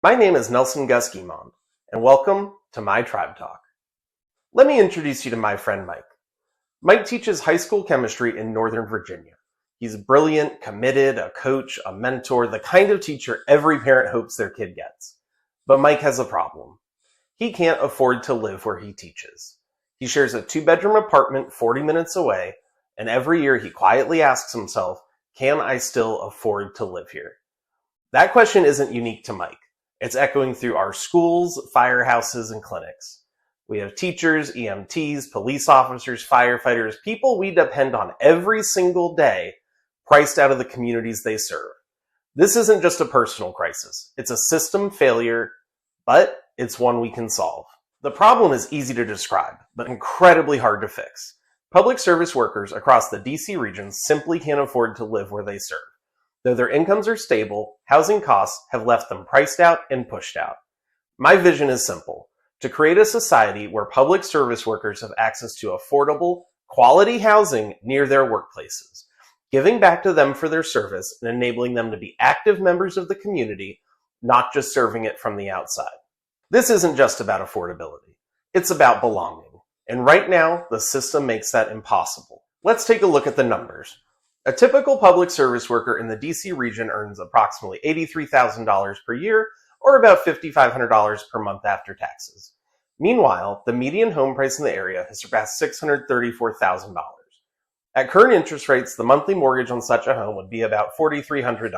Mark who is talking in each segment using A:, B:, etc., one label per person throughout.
A: My name is Nelson Gus Guimond, and welcome to my Tribe Talk. Let me introduce you to my friend Mike. Mike teaches high school chemistry in Northern Virginia. He's brilliant, committed, a coach, a mentor, the kind of teacher every parent hopes their kid gets. But Mike has a problem. He can't afford to live where he teaches. He shares a 2-bedroom apartment 40 minutes away, and every year he quietly asks himself, can I still afford to live here? That question isn't unique to Mike. It's echoing through our schools, firehouses, and clinics. We have teachers, EMTs, police officers, firefighters, people we depend on every single day, priced out of the communities they serve. This isn't just a personal crisis. It's a system failure, but it's one we can solve. The problem is easy to describe, but incredibly hard to fix. Public service workers across the DC region simply can't afford to live where they serve. Though their incomes are stable, housing costs have left them priced out and pushed out. My vision is simple: to create a society where public service workers have access to affordable, quality housing near their workplaces, giving back to them for their service and enabling them to be active members of the community, not just serving it from the outside. This isn't just about affordability. It's about belonging. And right now, the system makes that impossible. Let's take a look at the numbers. A typical public service worker in the DC region earns approximately $83,000 per year, or about $5,500 per month after taxes. Meanwhile, the median home price in the area has surpassed $634,000. At current interest rates, the monthly mortgage on such a home would be about $4,300.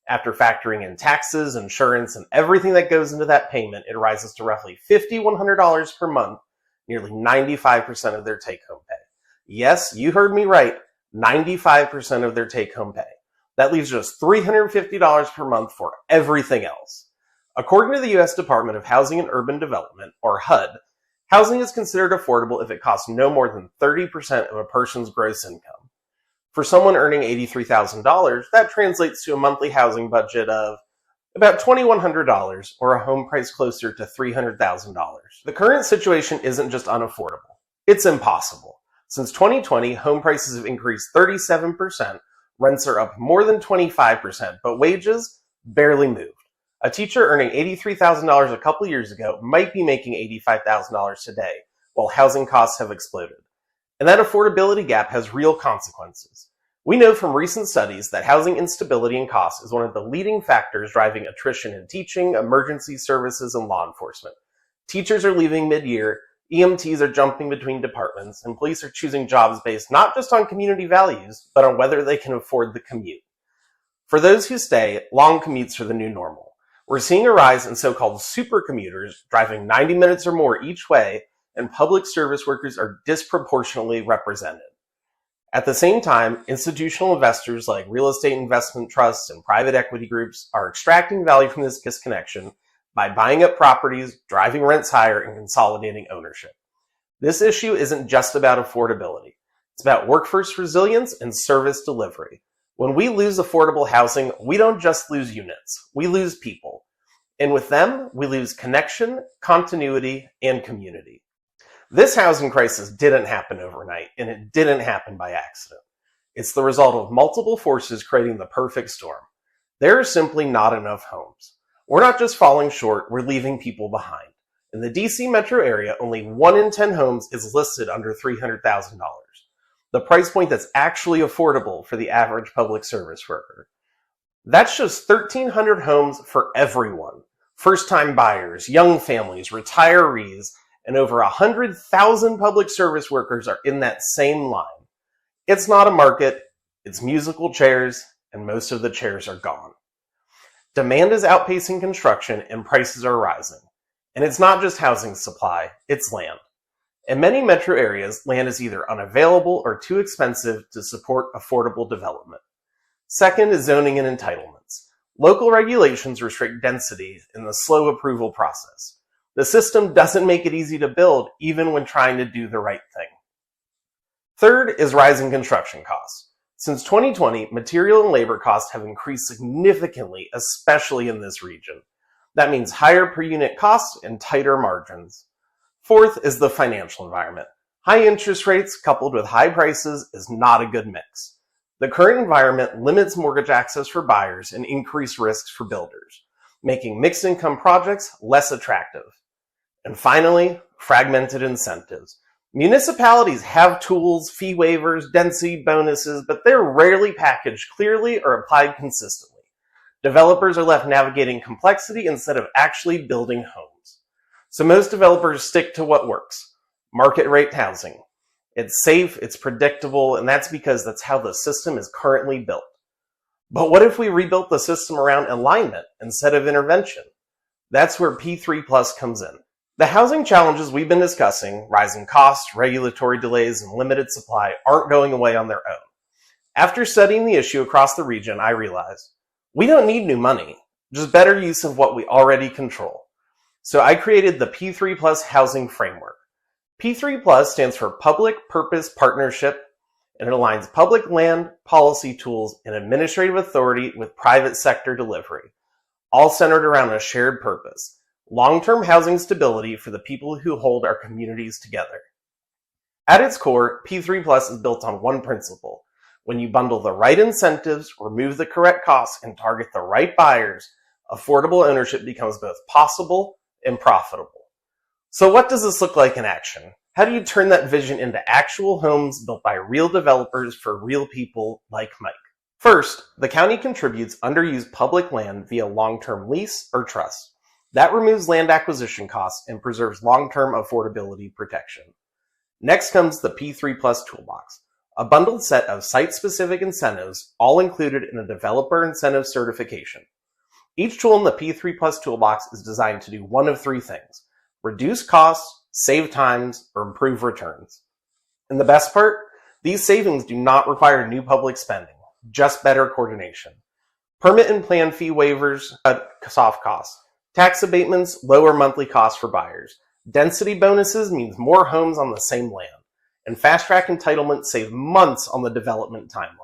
A: After factoring in taxes, insurance, and everything that goes into that payment, it rises to roughly $5,100 per month, nearly 95% of their take-home pay. Yes, you heard me right. 95% of their take-home pay. That leaves just $350 per month for everything else. According to the U.S. Department of Housing and Urban Development, or HUD, housing is considered affordable if it costs no more than 30% of a person's gross income. For someone earning $83,000, that translates to a monthly housing budget of about $2,100, or a home price closer to $300,000. The current situation isn't just unaffordable, it's impossible. Since 2020, home prices have increased 37%, rents are up more than 25%, but wages barely moved. A teacher earning $83,000 a couple years ago might be making $85,000 today, while housing costs have exploded. And that affordability gap has real consequences. We know from recent studies that housing instability and costs is one of the leading factors driving attrition in teaching, emergency services, and law enforcement. Teachers are leaving mid-year, EMTs are jumping between departments, and police are choosing jobs based not just on community values, but on whether they can afford the commute. For those who stay, long commutes are the new normal. We're seeing a rise in so-called super commuters driving 90 minutes or more each way, and public service workers are disproportionately represented. At the same time, institutional investors like real estate investment trusts and private equity groups are extracting value from this disconnection by buying up properties, driving rents higher, and consolidating ownership. This issue isn't just about affordability. It's about workforce resilience and service delivery. When we lose affordable housing, we don't just lose units, we lose people. And with them, we lose connection, continuity, and community. This housing crisis didn't happen overnight, and it didn't happen by accident. It's the result of multiple forces creating the perfect storm. There are simply not enough homes. We're not just falling short, we're leaving people behind. In the DC metro area, only 1 in 10 homes is listed under $300,000, the price point that's actually affordable for the average public service worker. That's just 1,300 homes for everyone: first-time buyers, young families, retirees, and over 100,000 public service workers are in that same line. It's not a market, it's musical chairs, and most of the chairs are gone. Demand is outpacing construction and prices are rising. And it's not just housing supply, it's land. In many metro areas, land is either unavailable or too expensive to support affordable development. Second is zoning and entitlements. Local regulations restrict density in the slow approval process. The system doesn't make it easy to build, even when trying to do the right thing. Third is rising construction costs. Since 2020, material and labor costs have increased significantly, especially in this region. That means higher per unit costs and tighter margins. Fourth is the financial environment. High interest rates coupled with high prices is not a good mix. The current environment limits mortgage access for buyers and increased risks for builders. making mixed income projects less attractive. And finally, fragmented incentives. Municipalities have tools, fee waivers, density bonuses, but they're rarely packaged clearly or applied consistently. Developers are left navigating complexity instead of actually building homes. So most developers stick to what works: market rate housing. It's safe, it's predictable, and that's because that's how the system is currently built. But what if we rebuilt the system around alignment instead of intervention? That's where P3 Plus comes in. The housing challenges we've been discussing, rising costs, regulatory delays, and limited supply, aren't going away on their own. After studying the issue across the region, I realized we don't need new money, just better use of what we already control. So I created the P3 Plus Housing Framework. P3 Plus stands for Public Purpose Partnership, and it aligns public land, policy tools, and administrative authority with private sector delivery, all centered around a shared purpose: long-term housing stability for the people who hold our communities together. At its core, P3 Plus is built on one principle: when you bundle the right incentives, remove the correct costs, and target the right buyers, affordable ownership becomes both possible and profitable. So what does this look like in action? How do you turn that vision into actual homes built by real developers for real people like Mike? First, the county contributes underused public land via long-term lease or trust. That removes land acquisition costs and preserves long-term affordability protection. Next comes the P3 Plus Toolbox, a bundled set of site-specific incentives, all included in a developer incentive certification. Each tool in the P3 Plus Toolbox is designed to do one of three things: reduce costs, save times, or improve returns. And the best part? These savings do not require new public spending, just better coordination. Permit and plan fee waivers cut soft costs. Tax abatements lower monthly costs for buyers. Density bonuses means more homes on the same land. And fast-track entitlements save months on the development timeline.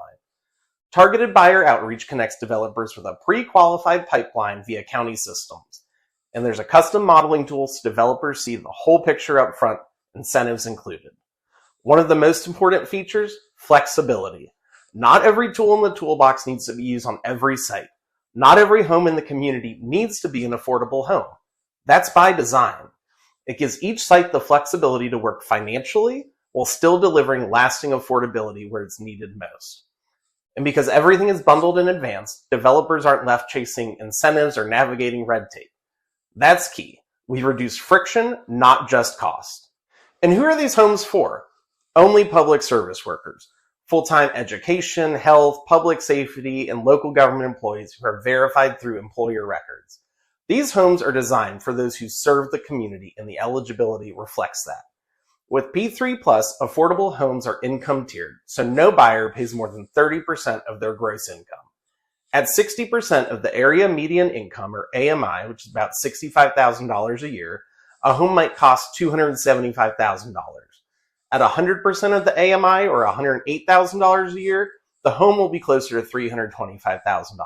A: Targeted buyer outreach connects developers with a pre-qualified pipeline via county systems. And there's a custom modeling tool so developers see the whole picture up front, incentives included. One of the most important features: flexibility. Not every tool in the toolbox needs to be used on every site. Not every home in the community needs to be an affordable home. That's by design. It gives each site the flexibility to work financially while still delivering lasting affordability where it's needed most. And because everything is bundled in advance, developers aren't left chasing incentives or navigating red tape. That's key. We reduce friction, not just cost. And who are these homes for? Only public service workers, full-time education, health, public safety, and local government employees who are verified through employer records. These homes are designed for those who serve the community, and the eligibility reflects that. With P3 Plus, affordable homes are income tiered, so no buyer pays more than 30% of their gross income. At 60% of the area median income, or AMI, which is about $65,000 a year, a home might cost $275,000. At 100% of the AMI, or $108,000 a year, the home will be closer to $325,000.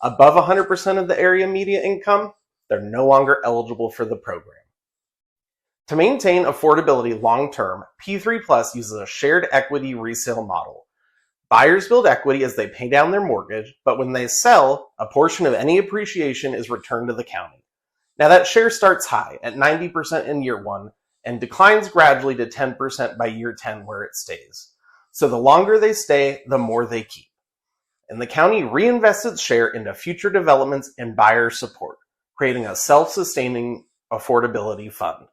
A: Above 100% of the area median income, they're no longer eligible for the program. To maintain affordability long-term, P3 Plus uses a shared equity resale model. Buyers build equity as they pay down their mortgage, but when they sell, a portion of any appreciation is returned to the county. Now that share starts high, at 90% in year 1, and declines gradually to 10% by year 10 where it stays. So the longer they stay, the more they keep. And the county reinvests its share into future developments and buyer support, creating a self-sustaining affordability fund.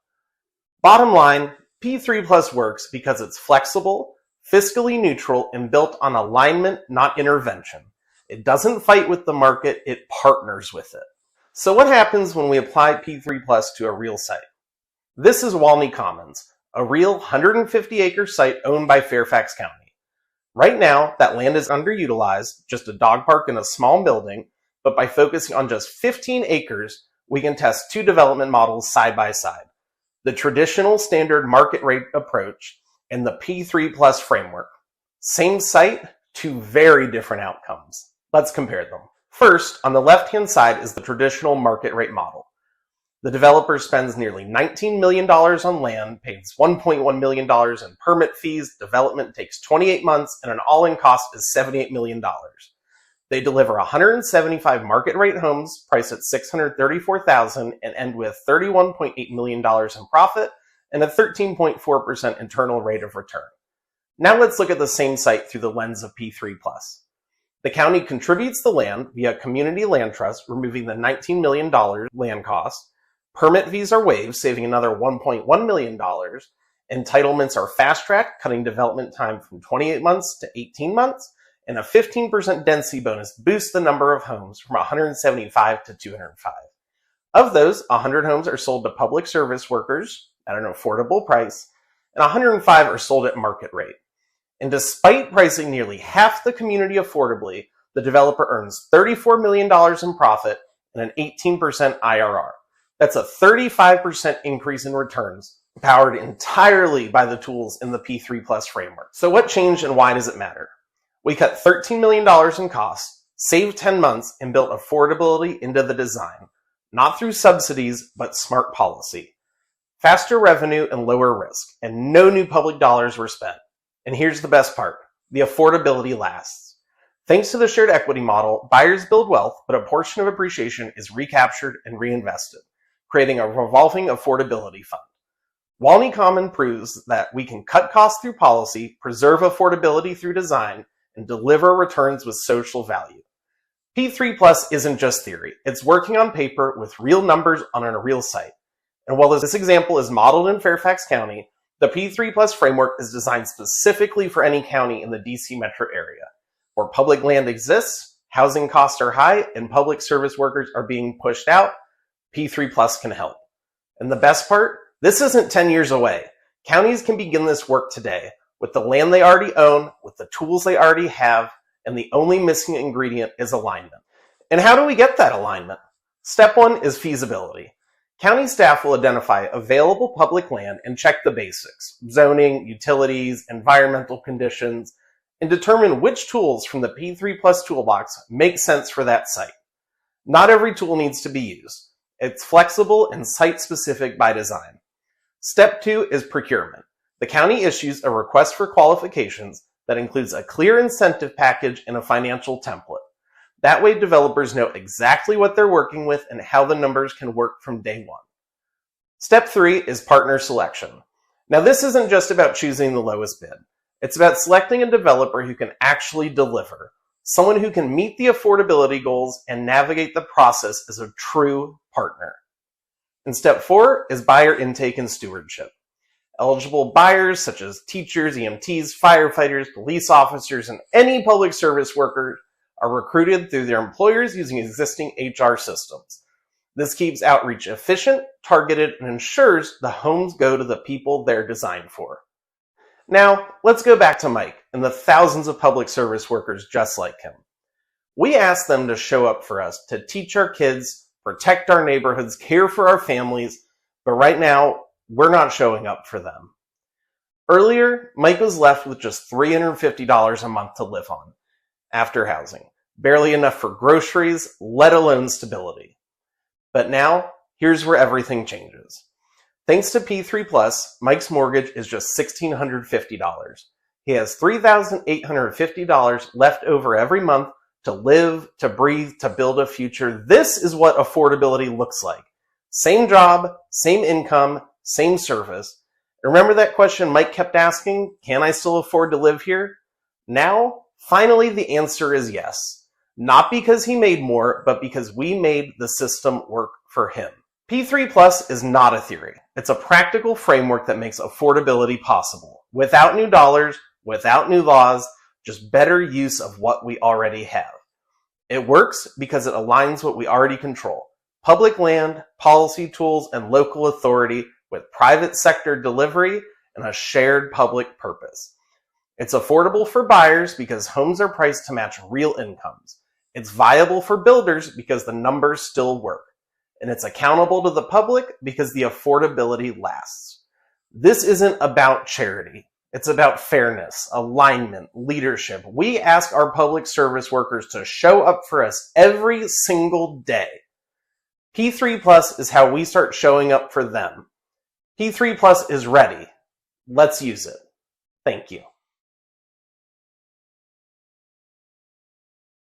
A: Bottom line, P3 Plus works because it's flexible, fiscally neutral, and built on alignment, not intervention. It doesn't fight with the market, it partners with it. So what happens when we apply P3 Plus to a real site? This is Walney Commons, a real 150-acre site owned by Fairfax County. Right now, that land is underutilized, just a dog park and a small building, but by focusing on just 15 acres, we can test two development models side by side: the traditional standard market rate approach and the P3 Plus framework. Same site, two very different outcomes. Let's compare them. First, on the left-hand side is the traditional market rate model. The developer spends nearly $19 million on land, pays $1.1 million in permit fees, development takes 28 months, and an all-in cost is $78 million. They deliver 175 market rate homes priced at $634,000 and end with $31.8 million in profit and a 13.4% internal rate of return. Now let's look at the same site through the lens of P3+. The county contributes the land via community land trust, removing the $19 million land cost. Permit fees are waived, saving another $1.1 million. Entitlements are fast-tracked, cutting development time from 28 months to 18 months. And a 15% density bonus boosts the number of homes from 175 to 205. Of those, 100 homes are sold to public service workers at an affordable price, and 105 are sold at market rate. And despite pricing nearly half the community affordably, the developer earns $34 million in profit and an 18% IRR. That's a 35% increase in returns, powered entirely by the tools in the P3+ framework. So what changed and why does it matter? We cut $13 million in costs, saved 10 months, and built affordability into the design, not through subsidies, but smart policy. Faster revenue and lower risk, and no new public dollars were spent. And here's the best part, the affordability lasts. Thanks to the shared equity model, buyers build wealth, but a portion of appreciation is recaptured and reinvested, creating a revolving affordability fund. Walney Common proves that we can cut costs through policy, preserve affordability through design, and deliver returns with social value. P3+ isn't just theory. It's working on paper with real numbers on a real site. And while this example is modeled in Fairfax County, the P3+ framework is designed specifically for any county in the DC metro area. Where public land exists, housing costs are high, and public service workers are being pushed out, P3+ can help. And the best part? This isn't 10 years away. Counties can begin this work today, with the land they already own, with the tools they already have, and the only missing ingredient is alignment. And how do we get that alignment? Step 1 is feasibility. County staff will identify available public land and check the basics, zoning, utilities, environmental conditions, and determine which tools from the P3+ toolbox make sense for that site. Not every tool needs to be used. It's flexible and site-specific by design. Step 2 is procurement. The county issues a request for qualifications that includes a clear incentive package and a financial template. That way developers know exactly what they're working with and how the numbers can work from day one. Step 3 is partner selection. Now this isn't just about choosing the lowest bid. It's about selecting a developer who can actually deliver, someone who can meet the affordability goals and navigate the process as a true partner. And step 4 is buyer intake and stewardship. Eligible buyers such as teachers, EMTs, firefighters, police officers, and any public service worker are recruited through their employers using existing HR systems. This keeps outreach efficient, targeted, and ensures the homes go to the people they're designed for. Now, let's go back to Mike and the thousands of public service workers just like him. We asked them to show up for us to teach our kids, protect our neighborhoods, care for our families, but right now, we're not showing up for them. Earlier, Mike was left with just $350 a month to live on after housing. Barely enough for groceries, let alone stability. But now, here's where everything changes. Thanks to P3+, Mike's mortgage is just $1,650. He has $3,850 left over every month to live, to breathe, to build a future. This is what affordability looks like. Same job, same income, same service. Remember that question Mike kept asking, can I still afford to live here? Now, finally, the answer is yes. Not because he made more, but because we made the system work for him. P3+ is not a theory. It's a practical framework that makes affordability possible. Without new dollars, without new laws, just better use of what we already have. It works because it aligns what we already control. Public land, policy tools, and local authority with private sector delivery and a shared public purpose. It's affordable for buyers because homes are priced to match real incomes. It's viable for builders because the numbers still work. And it's accountable to the public because the affordability lasts. This isn't about charity. It's about fairness, alignment, leadership. We ask our public service workers to show up for us every single day. P3+ is how we start showing up for them. P3+ is ready. Let's use it. Thank you.